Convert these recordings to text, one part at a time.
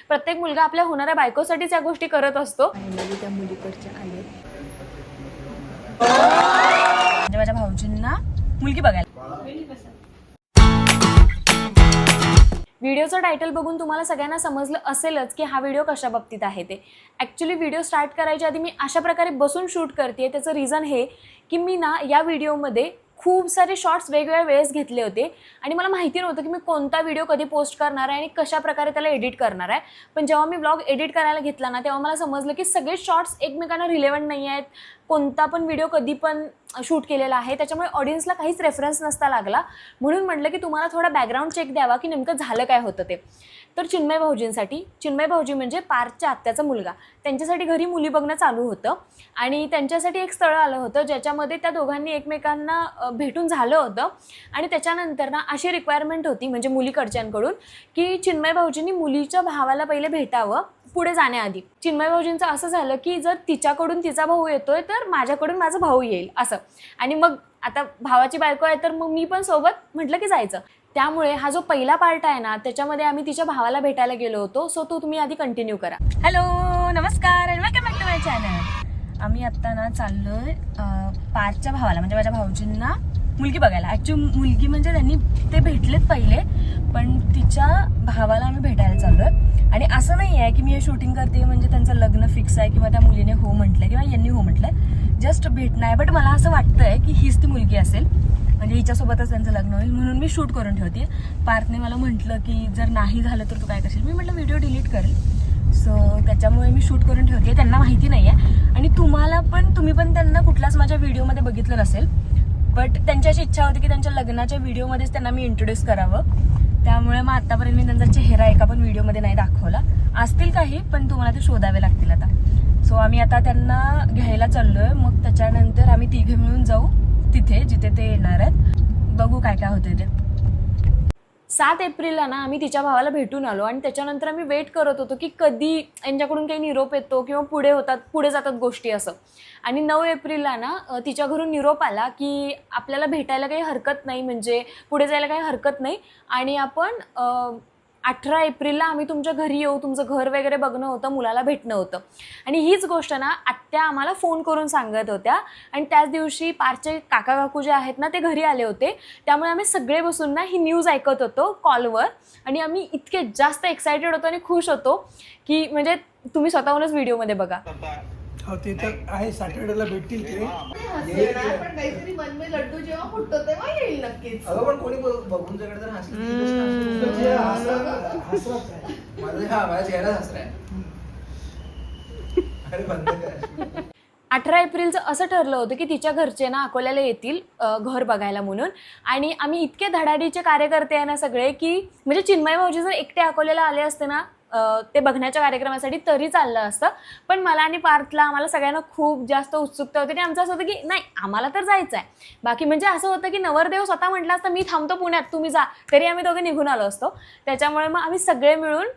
प्रत्येक मुलगा आपल्या होणाऱ्या बायकोसाठीच या गोष्टी करत असतो. फायनली त्या मुलीकडच्या आले म्हणजे माझ्या भाऊजींना मुलगी बघायला. व्हिडिओचं टायटल बघून तुम्हाला सगळ्यांना समजलं असेलच की हा व्हिडिओ कशा बाबतीत आहे ते. ॲक्च्युली व्हिडिओ स्टार्ट करायच्या आधी मी अशा प्रकारे बसून शूट करते. त्याचं रिझन हे की मी ना या व्हिडिओमध्ये खूप सारे शॉर्ट्स वेगवेगळ्या वेळेस घेतले होते आणि मला माहिती नव्हतं की मी कोणता व्हिडिओ कधी पोस्ट करणार आहे आणि कशा प्रकारे त्याला एडिट करणार आहे. पण जेव्हा मी व्लॉग एडिट करायला घेतला ना तेव्हा मला समजलं की सगळे शॉर्ट्स एकमेकांना रिलेव्हंट नाही आहेत. कोणता पण व्हिडिओ कधी पण शूट केलेला आहे, त्याच्यामुळे ऑडियन्सला काहीच रेफरन्स नसता लागला. म्हणून म्हटलं की तुम्हाला थोडा बॅकग्राऊंड चेक द्यावा की नेमकं झालं काय होतं ते. तर चिन्मय भाऊजींसाठी, चिन्मय भाऊजी म्हणजे पार्थच्या आत्याचा मुलगा, त्यांच्यासाठी घरी मुली बघणं चालू होतं आणि त्यांच्यासाठी एक स्थळ आलं होतं ज्याच्यामध्ये त्या दोघांनी एकमेकांना भेटून झालं होतं. आणि त्याच्यानंतर ना अशी रिक्वायरमेंट होती म्हणजे मुलीकडच्यांकडून की चिन्मय भाऊजींनी मुलीच्या भावाला पहिले भेटावं पुढे जाण्याआधी. चिन्मय भाऊजींचं असं झालं की जर तिच्याकडून तिचा भाऊ येतोय तर माझ्याकडून माझा भाऊ येईल असं. आणि मग आता भावाची बायको आहे तर मग मी पण सोबत म्हटलं की जायचं. त्यामुळे हा जो पहिला पार्ट आहे ना त्याच्यामध्ये आम्ही तिच्या भावाला भेटायला गेलो होतो. सो तो तुम्ही आधी कंटिन्यू करा. हॅलो, नमस्कार आणि welcome back to my channel. आम्ही आत्ता ना चाललोय पार्थच्या भावाला म्हणजे माझ्या भाऊजींना मुलगी बघायला. ॲक्च्युली मुलगी म्हणजे त्यांनी ते भेटलेत पहिले, पण तिच्या भावाला आम्ही भेटायला चाललोय. आणि असं नाही आहे की मी हे शूटिंग करते म्हणजे त्यांचं लग्न फिक्स आहे किंवा त्या मुलीने हो म्हटलं किंवा यांनी हो म्हटलंय. जस्ट भेटणं आहे. बट मला असं वाटतंय की हीच ती मुलगी असेल म्हणजे हिच्यासोबतच त्यांचं लग्न होईल म्हणून मी शूट करून ठेवते. पार्थने मला म्हटलं की जर नाही झालं तर तू काय करशील. मी म्हटलं व्हिडिओ डिलीट करेल. सो त्याच्यामुळे मी शूट करून ठेवते. त्यांना माहिती नाही आहे आणि तुम्ही पण त्यांना कुठलाच माझ्या व्हिडिओमध्ये बघितलं नसेल. बट त्यांची अशी इच्छा होती की त्यांच्या लग्नाच्या व्हिडिओमध्येच त्यांना मी इंट्रोड्यूस करावं. त्यामुळे मग आतापर्यंत मी त्यांचा चेहरा एका पण व्हिडिओमध्ये नाही दाखवला. असतील काही पण तुम्हाला ते शोधावे लागतील आता. सो आम्ही आता त्यांना घ्यायला चाललोय. मग त्याच्यानंतर आम्ही तिघे मिळून जाऊ तिथे जिथे ते येणार आहेत. बघू काय काय होते ते. 7 एप्रिलला ना आम्ही तिच्या भावाला भेटून आलो आणि त्याच्यानंतर आम्ही वेट करत होतो की कधी यांच्याकडून काही निरोप येतो किंवा पुढे जातात गोष्टी असं. आणि 9 एप्रिलला ना तिच्या घरून निरोप आला की आपल्याला भेटायला काही हरकत नाही, म्हणजे पुढे जायला काही हरकत नाही आणि आपण 18 एप्रिलला आम्ही तुमच्या घरी येऊ, तुमचं घर वगैरे बघणं होतं, मुलाला भेटणं होतं. आणि हीच गोष्ट ना आत्या आम्हाला फोन करून सांगत होत्या. आणि त्याच दिवशी पारचे काका काकू जे आहेत ना ते घरी आले होते. त्यामुळे आम्ही सगळे बसून ना ही न्यूज ऐकत होतो कॉलवर आणि आम्ही इतके जास्त एक्सायटेड होतो आणि खुश होतो की म्हणजे तुम्ही स्वतःहूनच व्हिडिओमध्ये बघा. हो ते तर आहे. सॅटर्डेला भेटतील ते. पण काहीतरी मन में लड्डू जेव्हा फुटतो तेव्हा येईल नक्कीच. अगं पण कोणी बघून जर हसलं माझ्या चेहरा हसराय. अरे बंद कर. 18 एप्रिलचं असं ठरलं होतं की तिच्या घरचे ना अकोल्याला येतील घर बघायला म्हणून. आणि आम्ही इतके धडाडीचे कार्यकर्ते आहे ना सगळे की म्हणजे चिन्मय भाऊजी जर एकटे अकोल्याला आले असते ना ते बघण्याच्या कार्यक्रमासाठी तरी चाललं असतं. पण मला आणि पार्थला आम्हाला सगळ्यांना खूप जास्त उत्सुकता होती आणि आमचं असं होतं की नाही आम्हाला तर जायचं आहे. बाकी म्हणजे असं होतं की नवरदेव स्वतः म्हटलं असतं मी थांबतो पुण्यात तुम्ही जा, तरी आम्ही दोघे निघून आलो असतो. त्याच्यामुळे मग आम्ही सगळे मिळून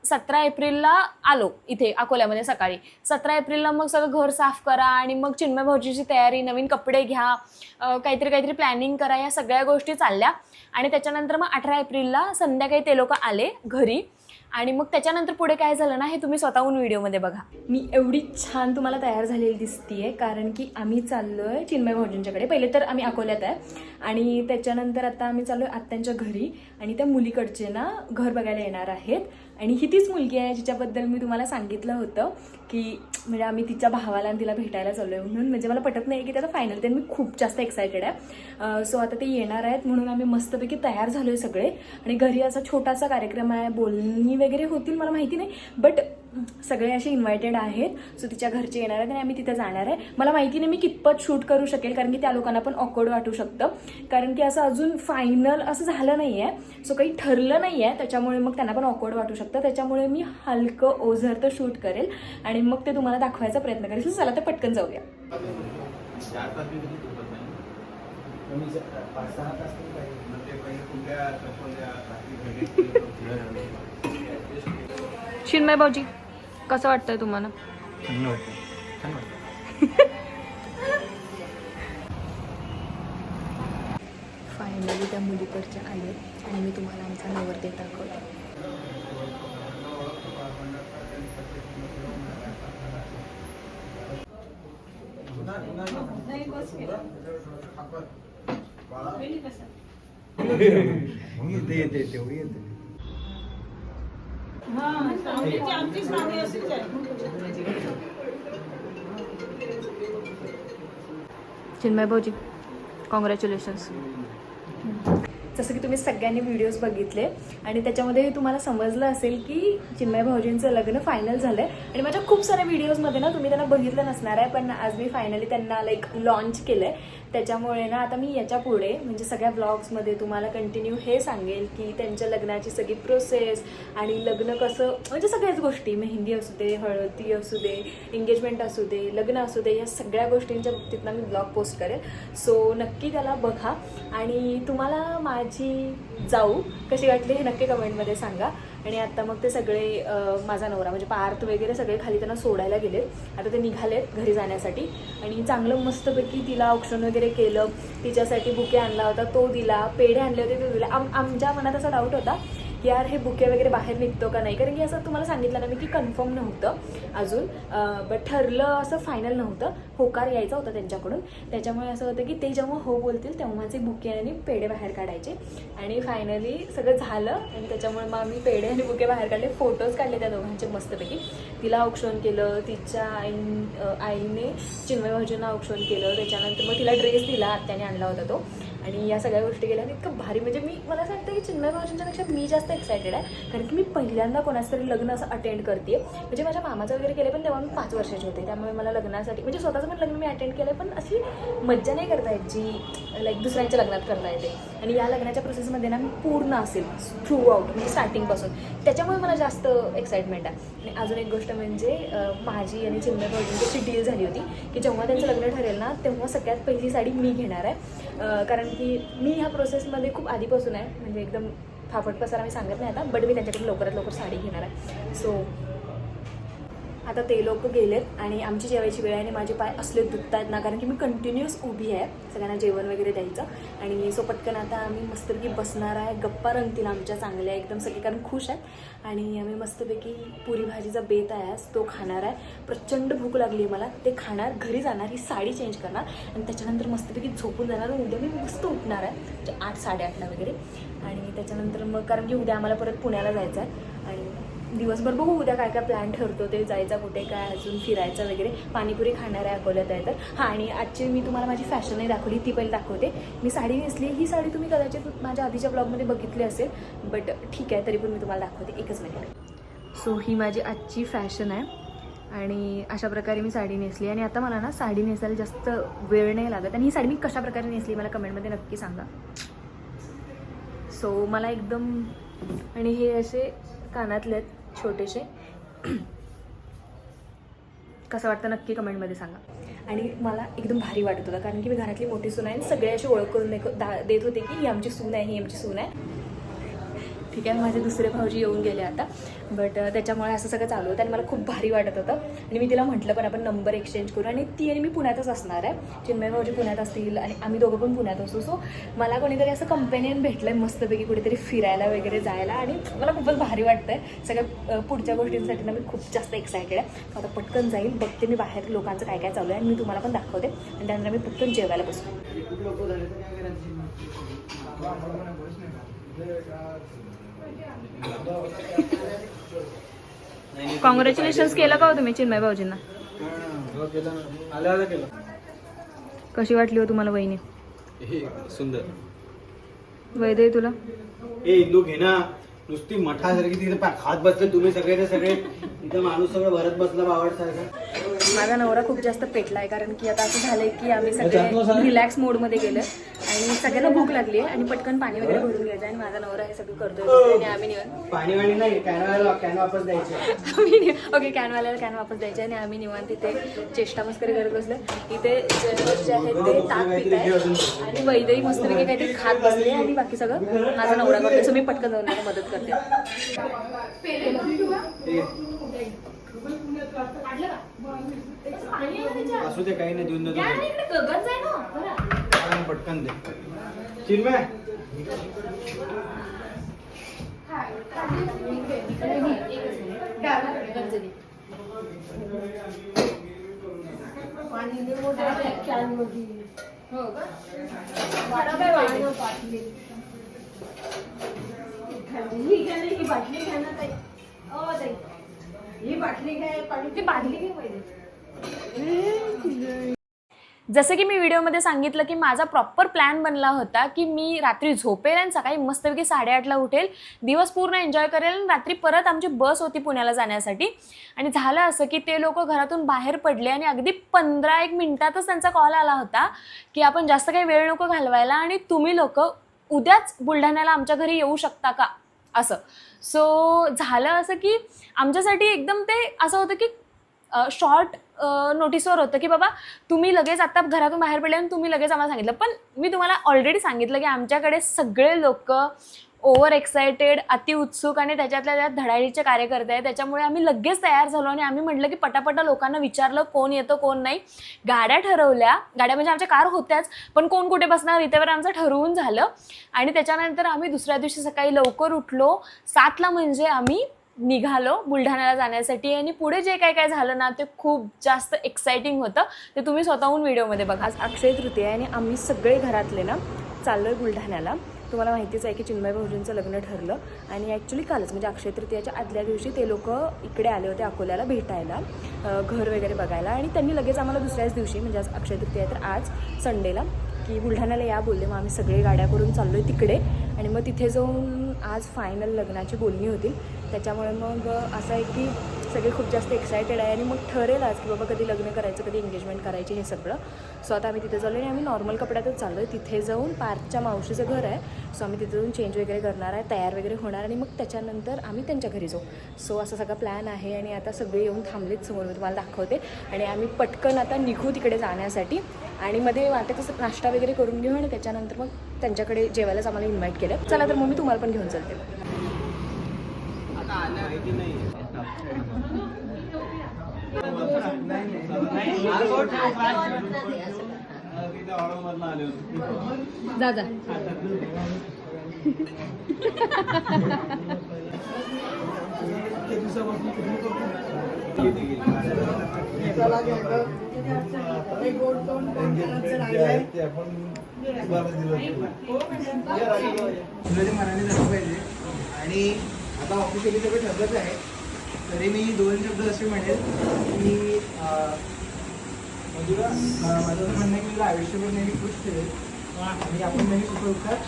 17 एप्रिलला आलो इथे अकोल्यामध्ये सकाळी. 17 एप्रिलला मग सगळं घर साफ करा आणि मग चिन्मय भाऊजीची तयारी, नवीन कपडे घ्या, काहीतरी प्लॅनिंग करा, या सगळ्या गोष्टी चालल्या. आणि त्याच्यानंतर मग 18 एप्रिलला संध्याकाळी ते लोक आले घरी. आणि मग त्याच्यानंतर पुढे काय झालं ना हे तुम्ही स्वतःहून व्हिडिओमध्ये बघा. मी एवढी छान तुम्हाला तयार झालेली दिसतीये कारण की आम्ही चाललोय चिन्मय भाऊजींच्याकडे. पहिले तर आम्ही अकोल्यात आहे आणि त्याच्यानंतर आता आम्ही चाललोय आत्यांच्या घरी आणि त्या मुलीकडचे ना घर बघायला येणार आहेत. आणि ही तीच मुलगी आहे जिच्याबद्दल मी तुम्हाला सांगितलं होतं की म्हणजे आम्ही तिच्या भावाला आणि तिला भेटायला चाललोय म्हणून. म्हणजे मला पटत नाही की त्याचं फायनल ते मी खूप जास्त एक्सायटेड आहे. सो आता ते येणार आहेत म्हणून आम्ही मस्तपैकी तयार झालो आहे सगळे. आणि घरी असा छोटासा कार्यक्रम आहे, बोलणी वगैरे होतील मला माहिती नाही, बट सगळे असे इन्व्हायटेड आहेत. सो तिच्या घरचे येणार आहेत आणि आम्ही तिथे जाणार आहे. मला माहिती नाही मी कितपत शूट करू शकेल कारण की त्या लोकांना पण ऑकवर्ड वाटू शकतं कारण की असं अजून फायनल असं झालं नाही आहे. सो काही ठरलं नाही आहे त्याच्यामुळे मग त्यांना पण ऑकवर्ड वाटू शकतं. त्याच्यामुळे मी हलकं ओझर तर शूट करेल आणि मग ते तुम्हाला दाखवायचा प्रयत्न करेल. चला तर पटकन जाऊया. चिन्मय भाऊजी कसं वाटतंय तुम्हाला? फायनली त्या मुलीकडच्या आले आणि मी तुम्हाला आमचा नवरदेव दाखवतो. येते तेवढी येते. चिन्मय भाऊजी कॉंग्रॅच्युलेशन्स. जसं की तुम्ही सगळ्यांनी व्हिडिओज बघितले आणि त्याच्यामध्ये तुम्हाला समजलं असेल की चिन्मय भाऊजींचं लग्न फायनल झालं आहे. आणि माझ्या खूप साऱ्या व्हिडिओजमध्ये ना तुम्ही त्यांना बघितलं नसणार आहे, पण आज मी फायनली त्यांना लाईक लॉन्च केलं आहे. त्याच्यामुळे ना आता मी याच्या पुढे म्हणजे सगळ्या ब्लॉग्समध्ये तुम्हाला कंटिन्यू हे सांगेल की त्यांच्या लग्नाची सगळी प्रोसेस आणि लग्न कसं म्हणजे सगळ्याच गोष्टी, मेहंदी असू दे, हळदी असू दे, एंगेजमेंट असू दे, लग्न असू दे, या सगळ्या गोष्टींच्या बाबतीत ना मी ब्लॉग पोस्ट करेल. सो नक्की त्याला बघा आणि तुम्हाला माझी जाऊ कशी वाटली हे नक्की कमेंटमध्ये सांगा. आणि आता मग ते सगळे माझा नवरा म्हणजे पार्थ वगैरे सगळे खाली त्यांना सोडायला गेलेत. आता ते निघालेत घरी जाण्यासाठी आणि चांगलं मस्तपैकी तिला औक्षण वगैरे केलं, तिच्यासाठी बुके आणला होता तो दिला, पेढे आणले होते ते दिले. आमच्या मनात असा डाऊट होता की यार हे बुके वगैरे बाहेर निघतो का नाही, कारण की असं तुम्हाला सांगितलं ना मी की कन्फर्म नव्हतं अजून, बट ठरलं असं फायनल नव्हतं, होकार यायचा होता त्यांच्याकडून. त्याच्यामुळे असं होतं की ते जेव्हा हो बोलतील तेव्हा माझे बुके आणि पेढे बाहेर काढायचे. आणि फायनली सगळं झालं आणि त्याच्यामुळे मग आम्ही पेढे आणि बुके बाहेर काढले, फोटोज काढले त्या दोघांचे मस्तपैकी. तिला औक्षण केलं, तिच्या आईने चिन्मय भाऊजींना औक्षण केलं, त्याच्यानंतर मग तिला ड्रेस दिला, आत्याने आणला होता तो. आणि या सगळ्या गोष्टी केल्या इतकं भारी, म्हणजे मला असं वाटतं की चिन्मय भाऊजींच्यापेक्षा मी जास्त एक्सायटेड आहे, कारण की मी पहिल्यांदा कोणाचं तरी लग्न असं अटेंड करते. म्हणजे माझ्या मामाचं वगैरे केलं पण तेव्हा मी 5 वर्षाचे होते, त्यामुळे मला लग्नासाठी म्हणजे स्वतःचं पण लग्न मी अटेंड केलं, पण अशी मज्जा नाही करता येत जी लाईक दुसऱ्यांच्या लग्नात करता येते. आणि या लग्नाच्या प्रोसेसमध्ये ना मी पूर्ण असेल थ्रू आउट म्हणजे स्टार्टिंगपासून, त्याच्यामुळे मला जास्त एक्साइटमेंट आहे. आणि अजून एक गोष्ट म्हणजे माझी आणि चिन्मय भाऊजींची अशी डील झाली होती की जेव्हा त्यांचं लग्न ठरेल ना तेव्हा सगळ्यात पहिली साडी मी घेणार आहे, कारण की मी ह्या प्रोसेसमध्ये खूप आधीपासून आहे, म्हणजे एकदम फाफट पसारा मी सांगत नाही आता, बट मी त्यांच्याकडे लवकरात लवकर साडी घेणार आहे. सो आता ते लोक गेलेत आणि आमची जेवायची वेळ आहे आणि माझे पाय असले दुखत आहेत ना, कारण की मी कंटिन्युअस उभी आहे सगळ्यांना जेवण वगैरे द्यायचं. आणि सो पटकन आता आम्ही मस्तपैकी बसणार आहे, गप्पा रंगतील आमच्या चांगल्या एकदम सगळे, कारण खुश आहेत. आणि आम्ही मस्तपैकी पुरी भाजीचा बेत आहे आज, तो खाणार आहे. प्रचंड भूक लागली आहे मला, ते खाणार, घरी जाणार, ही साडी चेंज करणार आणि त्याच्यानंतर मस्तपैकी झोपून जाणार. उद्या मी मस्त उठणार आहे म्हणजे 8-8:30 वगैरे. आणि त्याच्यानंतर मग कारण की उद्या आम्हाला परत पुण्याला जायचं आहे आणि दिवसभर बघू उद्या काय काय प्लॅन ठरतो, ते जायचा कुठे, काय अजून फिरायचं वगैरे. पाणीपुरी खाणार आहे अकोल्यात आहे तर. हां, आणि आजची मी तुम्हाला माझी फॅशनही दाखवली, ती पहिली दाखवते. मी साडी नेसली, ही साडी तुम्ही कदाचित माझ्या आधीच्या ब्लॉगमध्ये बघितली असेल, बट ठीक आहे तरी पण मी तुम्हाला दाखवते, एकच मिनिट. सो ही माझी आजची फॅशन आहे आणि अशा प्रकारे मी साडी नेसली. आणि आता मला ना साडी नेसायला जास्त वेळ नाही लागत. आणि ही साडी मी कशा प्रकारे नेसली मला कमेंटमध्ये नक्की सांगा. सो मला एकदम, आणि हे असे कानातले आहेत छोटेसे, कसं वाटतं नक्की कमेंटमध्ये सांगा. आणि मला एकदम भारी वाटत होतं कारण की मी घरातली मोठी सून आहे आणि सगळे अशी ओळख करून देत होते की ही आमची सून आहे, ही आमची सून आहे. ठीक आहे, माझे दुसरे भाऊजी येऊन गेले आता, बट त्याच्यामुळे असं सगळं चालू होतं आणि मला खूप भारी वाटत होतं. आणि मी तिला म्हटलं पण आपण नंबर एक्सचेंज करू, आणि ती आणि मी पुण्यातच असणार आहे, चिन्मय भाऊजी पुण्यात असतील आणि आम्ही दोघं पण पुण्यात असू. सो मला कोणीतरी असं कंपेनियन भेटलं आहे मस्तपैकी कुठेतरी फिरायला वगैरे जायला, आणि मला खूपच भारी वाटतं आहे. सगळ्या पुढच्या गोष्टींसाठी ना मी खूप जास्त एक्सायटेड आहे. आता पटकन जाईल, बघते मी बाहेर लोकांचं काय काय चालू आहे आणि मी तुम्हाला पण दाखवते आणि त्यानंतर मी पटकन जेवायला बसू. कॉंग्रॅच्युलेशन्स केलं का हो तुम्ही चिन्मय भाऊजींना? कशी वाटली हो तुम्हाला वहिनी? सुंदर. वैदे तुला? ए इंदू घे ना, नुसती मठासारखी तिथे खात बसले तुम्ही सगळे सगळे, इथं माणूस सगळं भरत बसला बावडसारखा. माझा नवरा खूप जास्त पेटला आहे कारण की आता असं झालंय की आम्ही सगळे रिलॅक्स मोडमध्ये गेलो आणि सगळ्यांना भूक लागली आहे आणि पटकन पाणी वगैरे भरून घ्यायचं आणि माझा नवरा हे सगळं करतोय आणि आम्ही निवांत पाणी वाणी नाही, कॅन वापस द्यायचे. ओके, कॅनवाल्याला कॅन वापस द्यायचे आणि आम्ही निवांत तिथे चेष्टा मस्करी करत बसलो. इथे जे आहेत ते ताक पित आहे आणि वैदही मस्तपैकी काहीतरी खात बसले आणि बाकी सगळं माझा नवरा करतोय. सो मी पटकन जाऊन त्याला मदत करते. असू दे, काही नाही, देऊन देतो पटकन दे. चिन्मय पाणी लय मोठं मोठ्या आहे. कॅनमध्ये हो का? पाणी बाटली ही घ्या ना, ही बाटली घ्या ना ताई. ताई ही बाटली घ्या, पाणी ती बाटली घे पहिले. जसं की मी व्हिडिओमध्ये सांगितलं की माझा प्रॉपर प्लॅन बनला होता की मी रात्री झोपेल आणि सकाळी मस्तपैकी 8:30ला उठेल, दिवस पूर्ण एन्जॉय करेल आणि रात्री परत आमची बस होती पुण्याला जाण्यासाठी. आणि झालं असं की ते लोक घरातून बाहेर पडले आणि अगदी 15-1 मिनिटातच त्यांचा कॉल आला होता की आपण जास्त काही वेळ नको घालवायला आणि तुम्ही लोक उद्याच बुलढाण्याला आमच्या घरी येऊ शकता का असं. सो झालं असं की आमच्यासाठी एकदम ते असं होतं की शॉर्ट नोटीसवर होतं की बाबा तुम्ही लगेच आत्ता घरातून बाहेर पडले आणि तुम्ही लगेच आम्हाला सांगितलं. पण मी तुम्हाला ऑलरेडी सांगितलं की आमच्याकडे सगळे लोक ओव्हर एक्सायटेड, अतिउत्सुक आणि त्याच्यातल्या त्यात धडाडीचे कार्यकर्ते आहेत. त्याच्यामुळे आम्ही लगेच तयार झालो आणि आम्ही म्हटलं की पटापटा लोकांना विचारलं कोण येतं कोण नाही. गाड्या ठरवल्या, गाड्या म्हणजे आमच्या कार होत्याच, पण कोण कुठे बसणार इथेवर आमचं ठरवून झालं. आणि त्याच्यानंतर आम्ही दुसऱ्या दिवशी सकाळी लवकर उठलो 7ला, म्हणजे आम्ही निघालो बुलढाण्याला जाण्यासाठी. आणि पुढे जे काय काय झालं ना ते खूप जास्त एक्साइटिंग होतं, ते तुम्ही स्वतःहून व्हिडिओमध्ये बघा. आज अक्षय तृतीया आहे आणि आम्ही सगळे घरातले ना चाललो आहे बुलढाण्याला. तुम्हाला माहितीच आहे की चिन्मय भाऊजींचं लग्न ठरलं आणि ॲक्च्युली कालच म्हणजे अक्षय तृतीयाच्या आदल्या दिवशी ते लोक इकडे आले होते अकोल्याला भेटायला, घर वगैरे बघायला. आणि त्यांनी लगेच आम्हाला दुसऱ्याच दिवशी म्हणजे आज अक्षय तृतीया तर आज संडेला की बुलढाण्याला या बोलले. मग आम्ही सगळे गाड्या करून चाललो आहे तिकडे आणि मग तिथे जाऊन आज फायनल लग्नाची बोलणी होती. त्याच्यामुळे मग असं आहे की सगळे खूप जास्त एक्सायटेड आहे आणि मग ठरेल आज की बाबा कधी लग्न करायचं, कधी एंगेजमेंट करायची, हे सगळं. सो आता आम्ही तिथे चाललो आणि आम्ही नॉर्मल कपड्यातच चाललो आहे. तिथे जाऊन पार्थच्या मावशीचं घर आहे, सो आम्ही तिथे जाऊन चेंज वगैरे करणार आहे, तयार वगैरे होणार आणि मग त्याच्यानंतर आम्ही त्यांच्या घरी जाऊ. सो असा सगळा प्लॅन आहे आणि आता सगळे येऊन थांबलेत समोर, मी तुम्हाला दाखवते. आणि आम्ही पटकन आता निघू तिकडे जाण्यासाठी आणि मध्ये वाटेतच नाश्ता वगैरे करून घेऊ आणि त्याच्यानंतर मग त्यांच्याकडे जेवायलाच आम्हाला इन्व्हाइट केलं. चला तर मग मी तुम्हाला पण घेऊन चालते. जा जा. ते दिवसापासून पूर्ण करतो. तुला ते मनाने झालं पाहिजे. आणि आता ऑफिशियली सगळं ठरलंच आहे, तरी मी 2 शब्द असे म्हणेल की मधुरा, माझं असं म्हणणं आहे की तुला आयुष्यभर नेहमी खुश ठेवेल आणि आपण नेहमी सुखदुःखात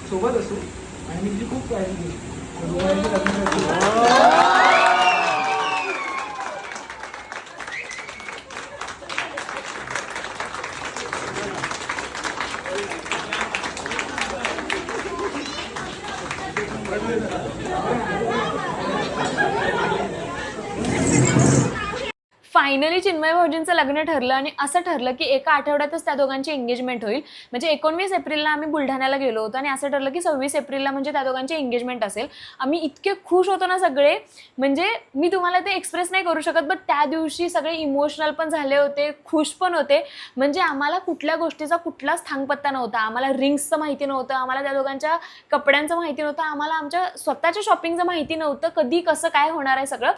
सोबत असू आणि मी तुझी खूप काळजी घेईन. फायनली चिन्मय भाऊजींचं लग्न ठरलं आणि असं ठरलं की एका आठवड्यातच त्या दोघांची एंगेजमेंट होईल. म्हणजे 19 एप्रिलला आम्ही बुलढाण्याला गेलो होतो आणि असं ठरलं की 26 एप्रिलला म्हणजे त्या दोघांची एंगेजमेंट असेल. आम्ही इतके खुश होतो ना सगळे, म्हणजे मी तुम्हाला ते एक्सप्रेस नाही करू शकत. बट त्या दिवशी सगळे इमोशनल पण झाले होते, खुश पण होते. म्हणजे आम्हाला कुठल्या गोष्टीचा कुठलाच थांगपत्ता नव्हता. आम्हाला रिंग्सचं माहिती नव्हतं, आम्हाला त्या दोघांच्या कपड्यांचं माहिती नव्हतं, आम्हाला आमच्या स्वतःच्या शॉपिंगचं माहिती नव्हतं, कधी कसं काय होणार आहे सगळं.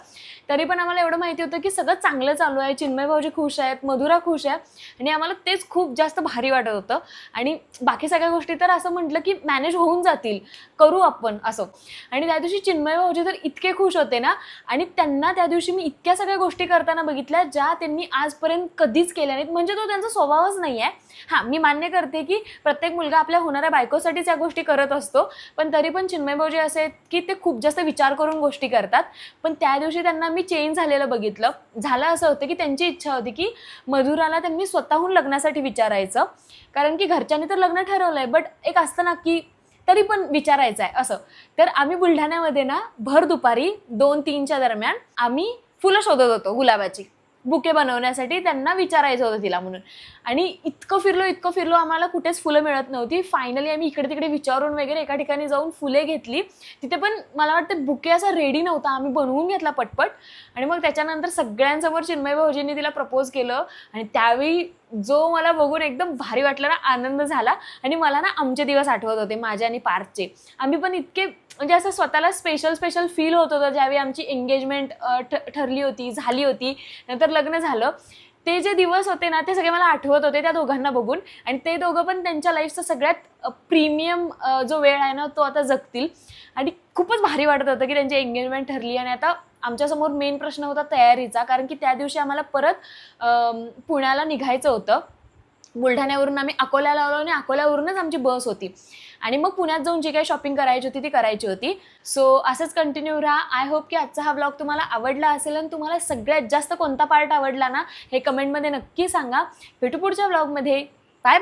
तरी पण आम्हाला एवढं माहिती होतं की सगळं चांगलं चालू आहे, चिन्मय भाऊजी खुश आहेत, मधुरा खुश आहे आणि आम्हाला तेच खूप जास्त भारी वाटत होतं. आणि बाकी सगळ्या गोष्टी तर असं म्हटलं की मॅनेज होऊन जातील, करू आपण असं. आणि त्या दिवशी चिन्मय भाऊजी तर इतके खुश होते ना, आणि त्यांना त्या दिवशी मी इतक्या सगळ्या गोष्टी करताना बघितल्या ज्या त्यांनी आजपर्यंत कधीच केल्या नाहीत. म्हणजे तो त्यांचा स्वभावच नाही आहे. हां, मी मान्य करते की प्रत्येक मुलगा आपल्या होणाऱ्या बायकोसाठीच या गोष्टी करत असतो, पण तरी पण चिन्मय भाऊजी असे आहेत की ते खूप जास्त विचार करून गोष्टी करतात. पण त्या दिवशी त्यांना मी चेंज झालेलं बघितलं. झालं असं होतं की त्यांची इच्छा होती की मधुराला त्यांनी स्वतःहून लग्नासाठी विचारायचं, कारण की घरच्यांनी तर लग्न ठरवलं आहे, बट एक असतं ना की तरी पण विचारायचं आहे असं. तर आम्ही बुलढाण्यामध्ये ना भर दुपारी 2-3च्या दरम्यान आम्ही फुलं शोधत होतो, गुलाबाची बुके बनवण्यासाठी. त्यांना विचारायचं होतं तिला म्हणून. आणि इतकं फिरलो आम्हाला कुठेच फुलं मिळत नव्हती. फायनली आम्ही इकडे तिकडे विचारून वगैरे एका ठिकाणी जाऊन फुले घेतली. तिथे पण मला वाटतं बुके असा रेडी नव्हता, आम्ही बनवून घेतला पटपट. आणि मग त्याच्यानंतर सगळ्यांसमोर चिन्मय भाऊजींनी तिला प्रपोज केलं आणि त्यावेळी जो मला बघून एकदम भारी वाटलं ना, आनंद झाला. आणि मला ना आमचे दिवस आठवत होते, माझे आणि पार्थचे. आम्ही पण इतके म्हणजे असं स्वतःला स्पेशल फील होत होतं ज्यावेळी आमची एंगेजमेंट ठरली होती, झाली होती, नंतर लग्न झालं. ते जे दिवस होते ना ते सगळे मला आठवत होते त्या दोघांना बघून. आणि ते दोघं पण त्यांच्या लाईफचा सगळ्यात प्रीमियम जो वेळ आहे ना तो आता जगतील. आणि खूपच भारी वाटत होतं की त्यांची एंगेजमेंट ठरली. आणि आता आमच्यासमोर मेन प्रश्न होता तयारीचा, कारण की त्या दिवशी आम्हाला परत पुण्याला निघायचं होतं. बुलढाण्यावरून आम्ही अकोल्याला आलो आणि अकोल्यावरूनच आमची बस होती. आणि मग पुण्यात जाऊन जी काही शॉपिंग करायची होती ती करायची होती. सो असंच कंटिन्यू राहा. आय होप की आजचा हा व्लॉग तुम्हाला आवडला असेल आणि तुम्हाला सगळ्यात जास्त कोणता पार्ट आवडला ना हे कमेंटमध्ये नक्की सांगा. भेटू पुढच्या व्लॉगमध्ये. Bye bye.